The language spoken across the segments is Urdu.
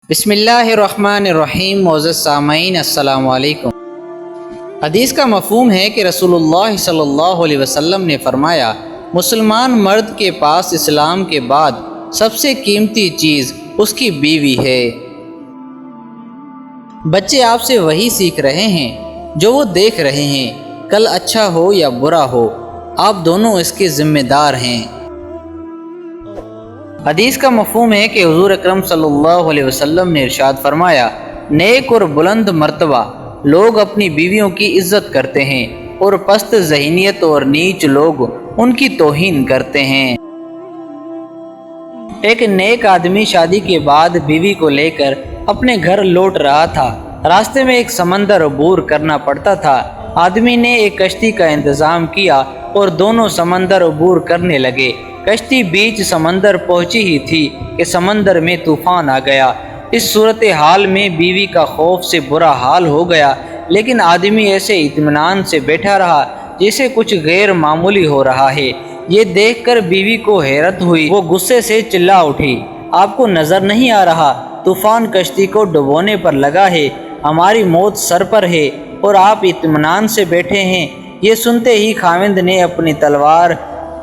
بسم اللہ الرحمن الرحیم۔ معزز سامعین السلام علیکم۔ حدیث کا مفہوم ہے کہ رسول اللہ صلی اللہ علیہ وسلم نے فرمایا، مسلمان مرد کے پاس اسلام کے بعد سب سے قیمتی چیز اس کی بیوی ہے۔ بچے آپ سے وہی سیکھ رہے ہیں جو وہ دیکھ رہے ہیں، کل اچھا ہو یا برا ہو، آپ دونوں اس کے ذمہ دار ہیں۔ حدیث کا مفہوم ہے کہ حضور اکرم صلی اللہ علیہ وسلم نے ارشاد فرمایا، نیک اور بلند مرتبہ لوگ اپنی بیویوں کی عزت کرتے ہیں اور پست ذہنیت اور نیچ لوگ ان کی توہین کرتے ہیں۔ ایک نیک آدمی شادی کے بعد بیوی کو لے کر اپنے گھر لوٹ رہا تھا۔ راستے میں ایک سمندر عبور کرنا پڑتا تھا۔ آدمی نے ایک کشتی کا انتظام کیا اور دونوں سمندر عبور کرنے لگے۔ کشتی بیچ سمندر پہنچی ہی تھی کہ سمندر میں طوفان آ گیا۔ اس صورتحال میں بیوی کا خوف سے برا حال ہو گیا، لیکن آدمی ایسے اطمینان سے بیٹھا رہا جیسے کچھ غیر معمولی ہو رہا ہے۔ یہ دیکھ کر بیوی کو حیرت ہوئی، وہ غصے سے چلا اٹھی، آپ کو نظر نہیں آ رہا طوفان کشتی کو ڈبونے پر لگا ہے، ہماری موت سر پر ہے اور آپ اطمینان سے بیٹھے ہیں۔ یہ سنتے ہی خاوند نے اپنی تلوار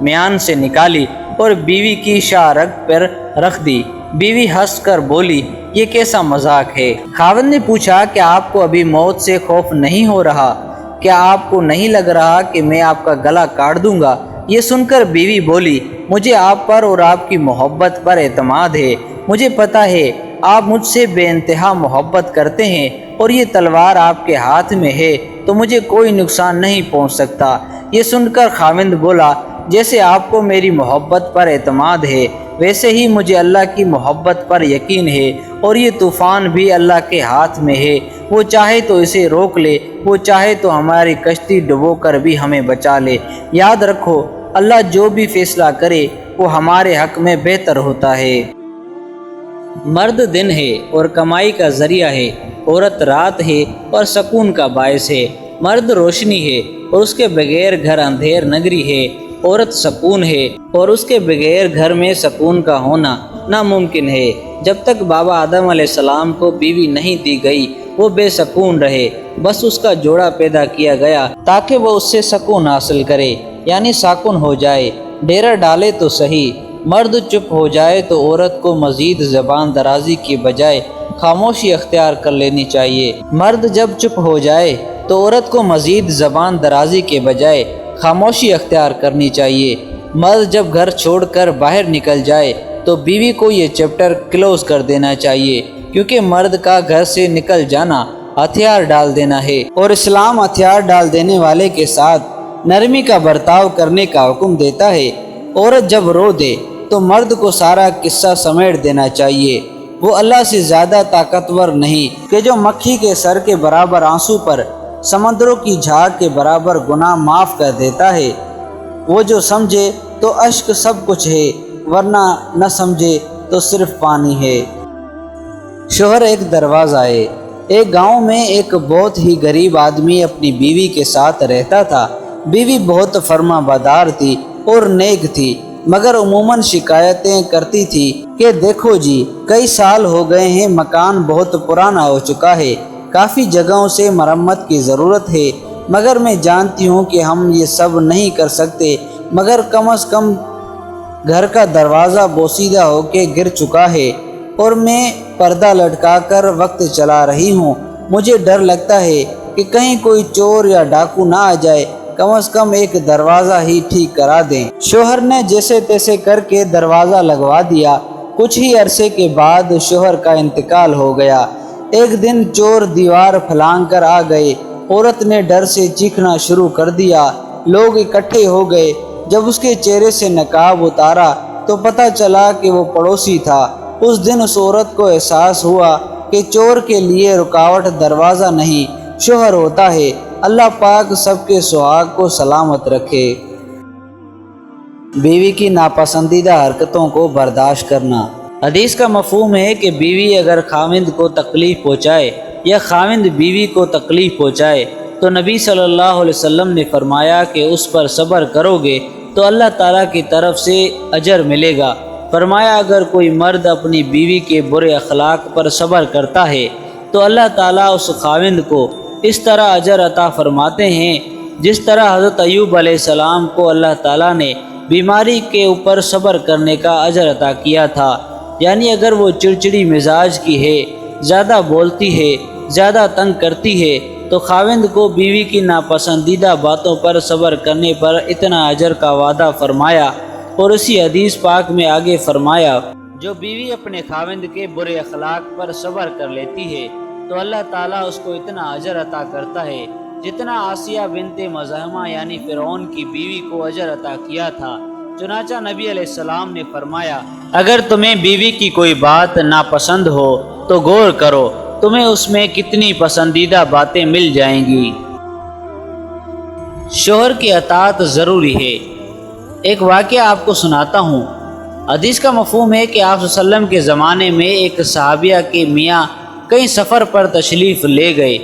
میان سے نکالی اور بیوی کی شاہ رگ پر رکھ دی۔ بیوی ہنس کر بولی، یہ کیسا مذاق ہے؟ خاوند نے پوچھا، کیا آپ کو ابھی موت سے خوف نہیں ہو رہا؟ کیا آپ کو نہیں لگ رہا کہ میں آپ کا گلا کاٹ دوں گا؟ یہ سن کر بیوی بولی، مجھے آپ پر اور آپ کی محبت پر اعتماد ہے، مجھے پتہ ہے آپ مجھ سے بے انتہا محبت کرتے ہیں اور یہ تلوار آپ کے ہاتھ میں ہے تو مجھے کوئی نقصان نہیں پہنچ سکتا۔ یہ سن کر خاوند بولا، جیسے آپ کو میری محبت پر اعتماد ہے ویسے ہی مجھے اللہ کی محبت پر یقین ہے، اور یہ طوفان بھی اللہ کے ہاتھ میں ہے، وہ چاہے تو اسے روک لے، وہ چاہے تو ہماری کشتی ڈبو کر بھی ہمیں بچا لے۔ یاد رکھو، اللہ جو بھی فیصلہ کرے وہ ہمارے حق میں بہتر ہوتا ہے۔ مرد دن ہے اور کمائی کا ذریعہ ہے، عورت رات ہے اور سکون کا باعث ہے۔ مرد روشنی ہے اور اس کے بغیر گھر اندھیر نگری ہے، عورت سکون ہے اور اس کے بغیر گھر میں سکون کا ہونا ناممکن ہے۔ جب تک بابا آدم علیہ السلام کو بیوی نہیں دی گئی وہ بے سکون رہے، بس اس کا جوڑا پیدا کیا گیا تاکہ وہ اس سے سکون حاصل کرے، یعنی ساکن ہو جائے۔ ڈیرا ڈالے تو صحیح، مرد چپ ہو جائے تو عورت کو مزید زبان درازی کی بجائے خاموشی اختیار کر لینی چاہیے۔ مرد جب چپ ہو جائے تو عورت کو مزید زبان درازی کے بجائے خاموشی اختیار کرنی چاہیے۔ مرد جب گھر چھوڑ کر باہر نکل جائے تو بیوی کو یہ چیپٹر کلوز کر دینا چاہیے، کیونکہ مرد کا گھر سے نکل جانا ہتھیار ڈال دینا ہے، اور اسلام ہتھیار ڈال دینے والے کے ساتھ نرمی کا برتاؤ کرنے کا حکم دیتا ہے۔ عورت جب رو دے تو مرد کو سارا قصہ سمیٹ دینا چاہیے۔ وہ اللہ سے زیادہ طاقتور نہیں کہ جو مکھی کے سر کے برابر آنسو پر سمندروں کی جھاگ کے برابر گناہ معاف کر دیتا ہے۔ وہ جو سمجھے تو اشک سب کچھ ہے، ورنہ نہ سمجھے تو صرف پانی ہے۔ شوہر ایک دروازہ ہے۔ ایک گاؤں میں ایک بہت ہی غریب آدمی اپنی بیوی کے ساتھ رہتا تھا۔ بیوی بہت فرما بردار تھی اور نیک تھی، مگر عموماً شکایتیں کرتی تھی کہ دیکھو جی، کئی سال ہو گئے ہیں، مکان بہت پرانا ہو چکا ہے، کافی جگہوں سے مرمت کی ضرورت ہے، مگر میں جانتی ہوں کہ ہم یہ سب نہیں کر سکتے، مگر کم از کم گھر کا دروازہ بوسیدہ ہو کے گر چکا ہے اور میں پردہ لٹکا کر وقت چلا رہی ہوں۔ مجھے ڈر لگتا ہے کہ کہیں کوئی چور یا ڈاکو نہ آ جائے، کم از کم ایک دروازہ ہی ٹھیک کرا دیں۔ شوہر نے جیسے تیسے کر کے دروازہ لگوا دیا۔ کچھ ہی عرصے کے بعد شوہر کا انتقال ہو گیا۔ ایک دن چور دیوار پھلانگ کر آ گئے۔ عورت نے ڈر سے چیخنا شروع کر دیا۔ لوگ اکٹھے ہو گئے۔ جب اس کے چہرے سے نقاب اتارا تو پتہ چلا کہ وہ پڑوسی تھا۔ اس دن اس عورت کو احساس ہوا کہ چور کے لیے رکاوٹ دروازہ نہیں، شوہر ہوتا ہے۔ اللہ پاک سب کے سہاگ کو سلامت رکھے۔ بیوی کی ناپسندیدہ حرکتوں کو برداشت کرنا۔ حدیث کا مفہوم ہے کہ بیوی اگر خاوند کو تکلیف پہنچائے یا خاوند بیوی کو تکلیف پہنچائے تو نبی صلی اللہ علیہ وسلم نے فرمایا کہ اس پر صبر کرو گے تو اللہ تعالیٰ کی طرف سے اجر ملے گا۔ فرمایا اگر کوئی مرد اپنی بیوی کے برے اخلاق پر صبر کرتا ہے تو اللہ تعالیٰ اس خاوند کو اس طرح اجر عطا فرماتے ہیں جس طرح حضرت ایوب علیہ السلام کو اللہ تعالیٰ نے بیماری کے اوپر صبر کرنے کا اجر عطا کیا تھا۔ یعنی اگر وہ چڑچڑی مزاج کی ہے، زیادہ بولتی ہے، زیادہ تنگ کرتی ہے تو خاوند کو بیوی کی ناپسندیدہ باتوں پر صبر کرنے پر اتنا اجر کا وعدہ فرمایا، اور اسی حدیث پاک میں آگے فرمایا جو بیوی اپنے خاوند کے برے اخلاق پر صبر کر لیتی ہے تو اللہ تعالیٰ اس کو اتنا اجر عطا کرتا ہے جتنا آسیہ بنت مزاحمہ یعنی فرعون کی بیوی کو اجر عطا کیا تھا۔ چنانچہ نبی علیہ السلام نے فرمایا اگر تمہیں بیوی کی کوئی بات ناپسند ہو تو غور کرو، تمہیں اس میں کتنی پسندیدہ باتیں مل جائیں گی۔ شوہر کی اطاعت ضروری ہے۔ ایک واقعہ آپ کو سناتا ہوں۔ حدیث کا مفہوم ہے کہ آپ صلی اللہ علیہ وسلم کے زمانے میں ایک صحابیہ کے میاں کئی سفر پر تشریف لے گئے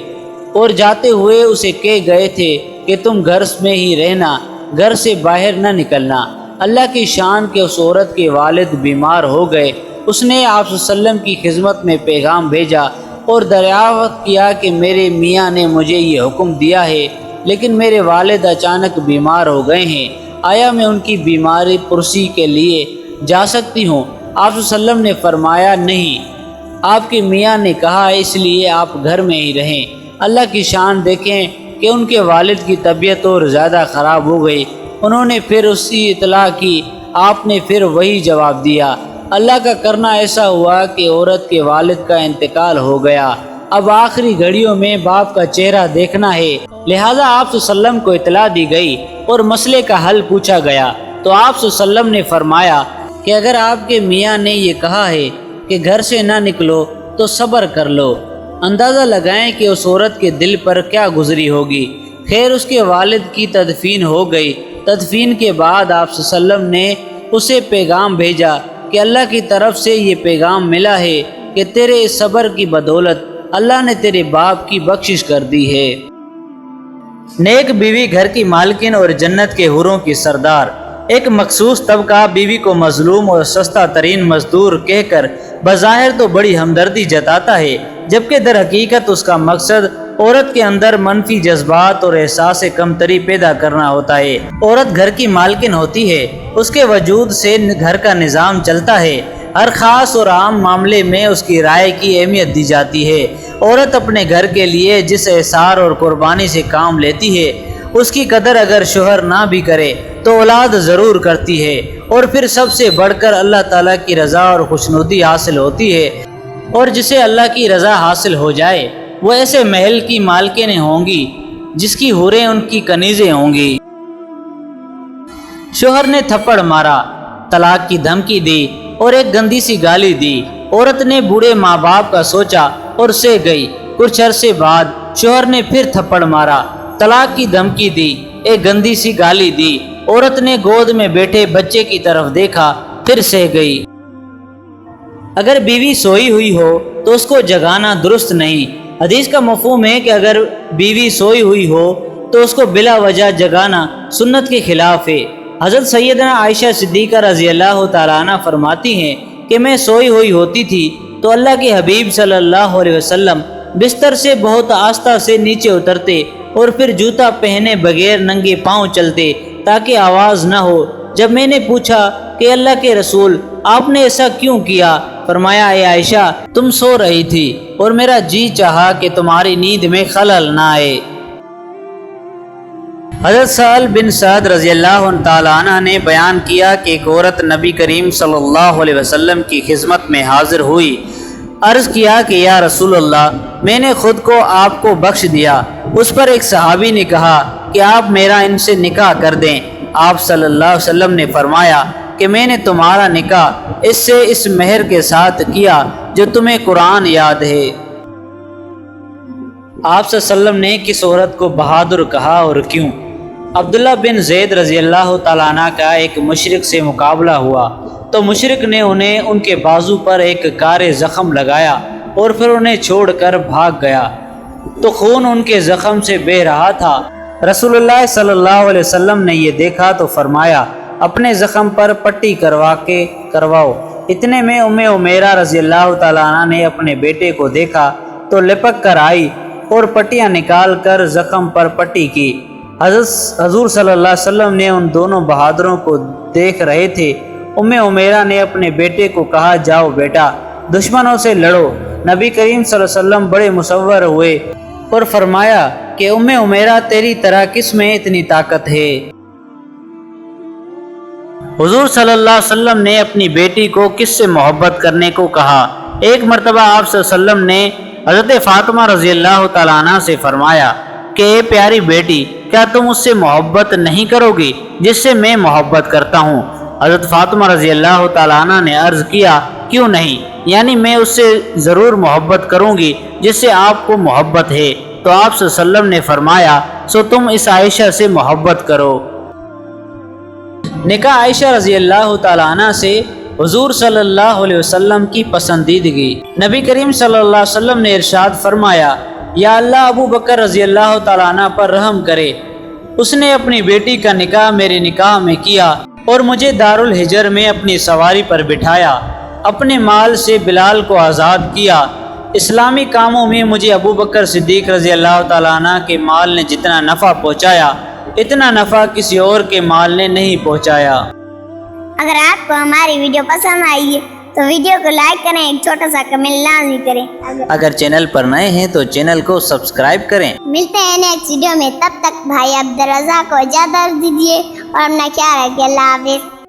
اور جاتے ہوئے اسے کہہ گئے تھے کہ تم گھر میں ہی رہنا، گھر سے باہر نہ نکلنا۔ اللہ کی شان کہ اس عورت کے والد بیمار ہو گئے۔ اس نے آپ صلی اللہ علیہ وسلم کی خدمت میں پیغام بھیجا اور دریافت کیا کہ میرے میاں نے مجھے یہ حکم دیا ہے لیکن میرے والد اچانک بیمار ہو گئے ہیں، آیا میں ان کی بیماری پرسی کے لیے جا سکتی ہوں؟ آپ صلی اللہ علیہ وسلم نے فرمایا نہیں، آپ کے میاں نے کہا اس لیے آپ گھر میں ہی رہیں۔ اللہ کی شان دیکھیں کہ ان کے والد کی طبیعت اور زیادہ خراب ہو گئی۔ انہوں نے پھر اسی اطلاع کی، آپ نے پھر وہی جواب دیا۔ اللہ کا کرنا ایسا ہوا کہ عورت کے والد کا انتقال ہو گیا۔ اب آخری گھڑیوں میں باپ کا چہرہ دیکھنا ہے، لہذا آپ صلی اللہ علیہ وسلم کو اطلاع دی گئی اور مسئلے کا حل پوچھا گیا تو آپ صلی اللہ علیہ وسلم نے فرمایا کہ اگر آپ کے میاں نے یہ کہا ہے کہ گھر سے نہ نکلو تو صبر کر لو۔ اندازہ لگائیں کہ اس عورت کے دل پر کیا گزری ہوگی۔ خیر اس کے والد کی تدفین ہو گئی۔ تدفین کے بعد آپ صلی اللہ علیہ وسلم نے اسے پیغام بھیجا کہ اللہ کی طرف سے یہ پیغام ملا ہے کہ تیرے اس صبر کی بدولت اللہ نے تیرے باپ کی بخشش کر دی ہے۔ نیک بیوی گھر کی مالکن اور جنت کے حوروں کی سردار۔ ایک مخصوص طبقہ بیوی کو مظلوم اور سستا ترین مزدور کہہ کر بظاہر تو بڑی ہمدردی جتاتا ہے، جبکہ در حقیقت اس کا مقصد عورت کے اندر منفی جذبات اور احساس کمتری پیدا کرنا ہوتا ہے۔ عورت گھر کی مالکن ہوتی ہے، اس کے وجود سے گھر کا نظام چلتا ہے، ہر خاص اور عام معاملے میں اس کی رائے کی اہمیت دی جاتی ہے۔ عورت اپنے گھر کے لیے جس احسار اور قربانی سے کام لیتی ہے اس کی قدر اگر شوہر نہ بھی کرے تو اولاد ضرور کرتی ہے، اور پھر سب سے بڑھ کر اللہ تعالیٰ کی رضا اور خوشنودی حاصل ہوتی ہے، اور جسے اللہ کی رضا حاصل ہو جائے وہ ایسے محل کی مالکنیں ہوں گی جس کی حوریں ان کی کنیزیں ہوں گی۔ شوہر نے تھپڑ مارا، طلاق کی دھمکی دی اور ایک گندی سی گالی دی۔ عورت نے بوڑھے ماں باپ کا سوچا اور سہ گئی۔ کچھ عرصے بعد شوہر نے پھر تھپڑ مارا، طلاق کی دھمکی دی، ایک گندی سی گالی دی۔ عورت نے گود میں بیٹھے بچے کی طرف دیکھا، پھر سہ گئی۔ اگر بیوی سوئی ہوئی ہو تو اس کو جگانا درست نہیں۔ حدیث کا مفہوم ہے کہ اگر بیوی سوئی ہوئی ہو تو اس کو بلا وجہ جگانا سنت کے خلاف ہے۔ حضرت سیدنا عائشہ صدیقہ رضی اللہ تعالیٰ عنہ فرماتی ہیں کہ میں سوئی ہوئی ہوتی تھی تو اللہ کے حبیب صلی اللہ علیہ وسلم بستر سے بہت آہستہ سے نیچے اترتے اور پھر جوتا پہنے بغیر ننگے پاؤں چلتے تاکہ آواز نہ ہو۔ جب میں نے پوچھا کہ اللہ کے رسول آپ نے ایسا کیوں کیا؟ فرمایا اے عائشہ تم سو رہی تھی اور میرا جی چاہا کہ تمہاری نیند میں خلل نہ آئے۔ حضرت سہل بن سعد رضی اللہ تعالیٰ عنہ نے بیان کیا کہ ایک عورت نبی کریم صلی اللہ علیہ وسلم کی خدمت میں حاضر ہوئی۔ عرض کیا کہ یا رسول اللہ میں نے خود کو آپ کو بخش دیا۔ اس پر ایک صحابی نے کہا کہ آپ میرا ان سے نکاح کر دیں۔ آپ صلی اللہ علیہ وسلم نے فرمایا کہ میں نے تمہارا نکاح اس سے اس مہر کے ساتھ کیا جو تمہیں قرآن یاد ہے۔ آپ صلی اللہ علیہ وسلم نے کس عورت کو بہادر کہا اور کیوں؟ عبداللہ بن زید رضی اللہ تعالیٰ عنہ کا ایک مشرک سے مقابلہ ہوا تو مشرک نے انہیں ان کے بازو پر ایک کار زخم لگایا اور پھر انہیں چھوڑ کر بھاگ گیا تو خون ان کے زخم سے بہہ رہا تھا۔ رسول اللہ صلی اللہ علیہ وسلم نے یہ دیکھا تو فرمایا اپنے زخم پر پٹی کرواؤ۔ اتنے میں عمیرہ رضی اللہ تعالیٰ عنہ نے اپنے بیٹے کو دیکھا تو لپک کر آئی اور پٹیاں نکال کر زخم پر پٹی کی۔ حضور صلی اللہ علیہ وسلم نے ان دونوں بہادروں کو دیکھ رہے تھے۔ عمیرہ نے اپنے بیٹے کو کہا، جاؤ بیٹا، دشمنوں سے لڑو۔ نبی کریم صلی اللہ علیہ وسلم بڑے مصور ہوئے اور فرمایا کہ عمیرہ تیری طرح کس میں اتنی طاقت ہے؟ حضور صلی اللہ علیہ وسلم نے اپنی بیٹی کو کس سے محبت کرنے کو کہا؟ ایک مرتبہ آپ صلی اللہ علیہ وسلم نے حضرت فاطمہ رضی اللہ تعالیٰ عنہ سے فرمایا کہ اے پیاری بیٹی، کیا تم اس سے محبت نہیں کرو گی جس سے میں محبت کرتا ہوں؟ حضرت فاطمہ رضی اللہ تعالیٰ عنہ نے عرض کیا، کیوں نہیں، یعنی میں اس سے ضرور محبت کروں گی جس سے آپ کو محبت ہے۔ تو آپ صلی اللہ علیہ وسلم نے فرمایا، سو تم اس عائشہ سے محبت کرو۔ نکاح عائشہ رضی اللہ تعالیٰ عنہ سے حضور صلی اللہ علیہ وسلم کی پسندیدگی۔ نبی کریم صلی اللہ علیہ وسلم نے ارشاد فرمایا، یا اللہ ابو بکر رضی اللہ تعالیٰ عنہ پر رحم کرے، اس نے اپنی بیٹی کا نکاح میرے نکاح میں کیا اور مجھے دارالحجر میں اپنی سواری پر بٹھایا، اپنے مال سے بلال کو آزاد کیا۔ اسلامی کاموں میں مجھے ابو بکر صدیق رضی اللہ تعالیٰ عنہ کے مال نے جتنا نفع پہنچایا، اتنا نفع کسی اور کے مال نے نہیں پہنچایا۔ اگر آپ کو ہماری ویڈیو پسند آئی ہے تو ویڈیو کو لائک کریں، ایک چھوٹا سا کمنٹ لازمی کریں۔ اگر چینل پر نئے ہیں تو چینل کو سبسکرائب کریں۔ ملتے ہیں نیکسٹ ویڈیو میں، تب تک بھائی عبدالرزاق کو اجازت دیجیے اور اپنا خیال رکھیے۔ اللہ حافظ۔